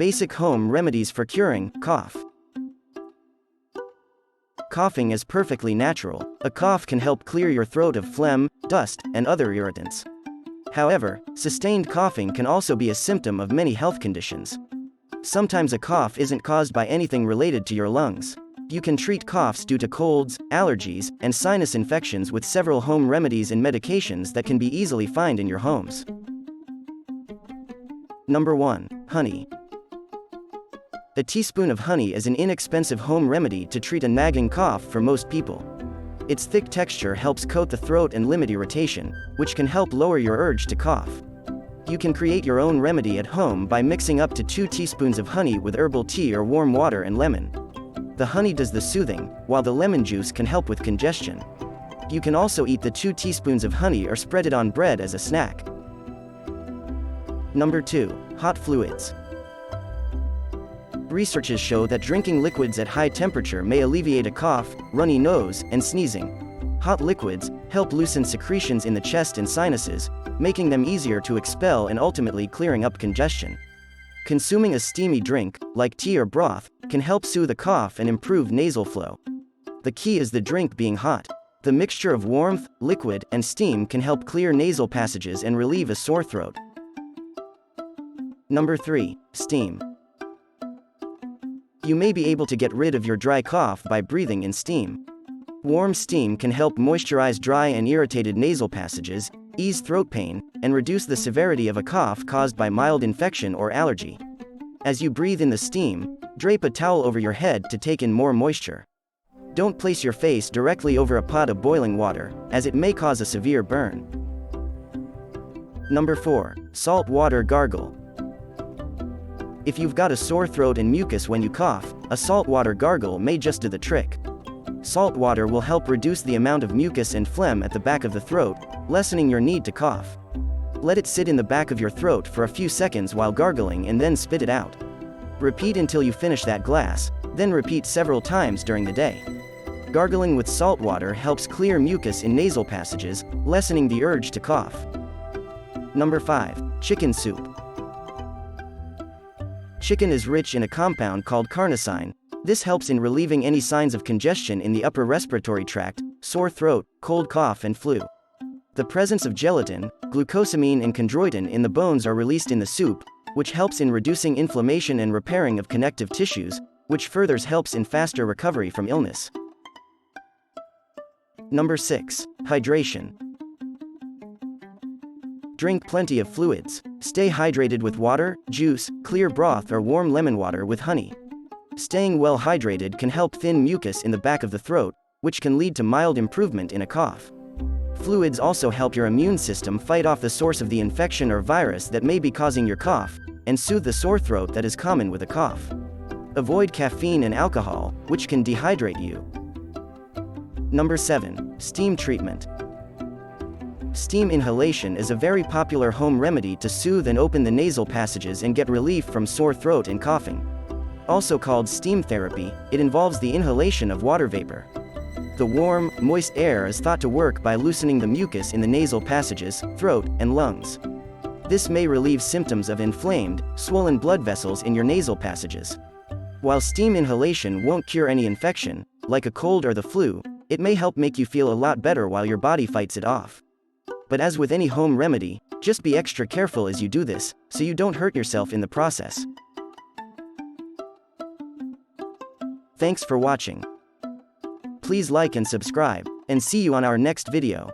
Basic home remedies for curing cough. Coughing is perfectly natural. A cough can help clear your throat of phlegm, dust, and other irritants. However, sustained coughing can also be a symptom of many health conditions. Sometimes a cough isn't caused by anything related to your lungs. You can treat coughs due to colds, allergies, and sinus infections with several home remedies and medications that can be easily found in your homes. Number 1. Honey. A teaspoon of honey is an inexpensive home remedy to treat a nagging cough for most people. Its thick texture helps coat the throat and limit irritation, which can help lower your urge to cough. You can create your own remedy at home by mixing up to 2 teaspoons of honey with herbal tea or warm water and lemon. The honey does the soothing, while the lemon juice can help with congestion. You can also eat the 2 teaspoons of honey or spread it on bread as a snack. Number 2. Hot fluids. Researches show that drinking liquids at high temperature may alleviate a cough, runny nose, and sneezing. Hot liquids help loosen secretions in the chest and sinuses, making them easier to expel and ultimately clearing up congestion. Consuming a steamy drink, like tea or broth, can help soothe a cough and improve nasal flow. The key is the drink being hot. The mixture of warmth, liquid, and steam can help clear nasal passages and relieve a sore throat. Number 3. Steam. You may be able to get rid of your dry cough by breathing in steam. Warm steam can help moisturize dry and irritated nasal passages, ease throat pain, and reduce the severity of a cough caused by mild infection or allergy. As you breathe in the steam, drape a towel over your head to take in more moisture. Don't place your face directly over a pot of boiling water, as it may cause a severe burn. Number 4. Salt water gargle. If you've got a sore throat and mucus when you cough, a saltwater gargle may just do the trick. Salt water will help reduce the amount of mucus and phlegm at the back of the throat, lessening your need to cough. Let it sit in the back of your throat for a few seconds while gargling and then spit it out. Repeat until you finish that glass, then repeat several times during the day. Gargling with salt water helps clear mucus in nasal passages, lessening the urge to cough. Number 5. Chicken soup. Chicken is rich in a compound called carnosine. This helps in relieving any signs of congestion in the upper respiratory tract, sore throat, cold cough, and flu. The presence of gelatin, glucosamine, and chondroitin in the bones are released in the soup, which helps in reducing inflammation and repairing of connective tissues, which further helps in faster recovery from illness. Number 6. Hydration. Drink plenty of fluids. Stay hydrated with water, juice, clear broth, or warm lemon water with honey. Staying well hydrated can help thin mucus in the back of the throat, which can lead to mild improvement in a cough. Fluids also help your immune system fight off the source of the infection or virus that may be causing your cough, and soothe the sore throat that is common with a cough. Avoid caffeine and alcohol, which can dehydrate you. Number 7. Steam treatment. Steam inhalation is a very popular home remedy to soothe and open the nasal passages and get relief from sore throat and coughing. Also called steam therapy, it involves the inhalation of water vapor. The warm, moist air is thought to work by loosening the mucus in the nasal passages, throat, and lungs. This may relieve symptoms of inflamed, swollen blood vessels in your nasal passages. While steam inhalation won't cure any infection, like a cold or the flu, it may help make you feel a lot better while your body fights it off. But as with any home remedy, just be extra careful as you do this, so you don't hurt yourself in the process. Thanks for watching. Please like and subscribe, and see you on our next video.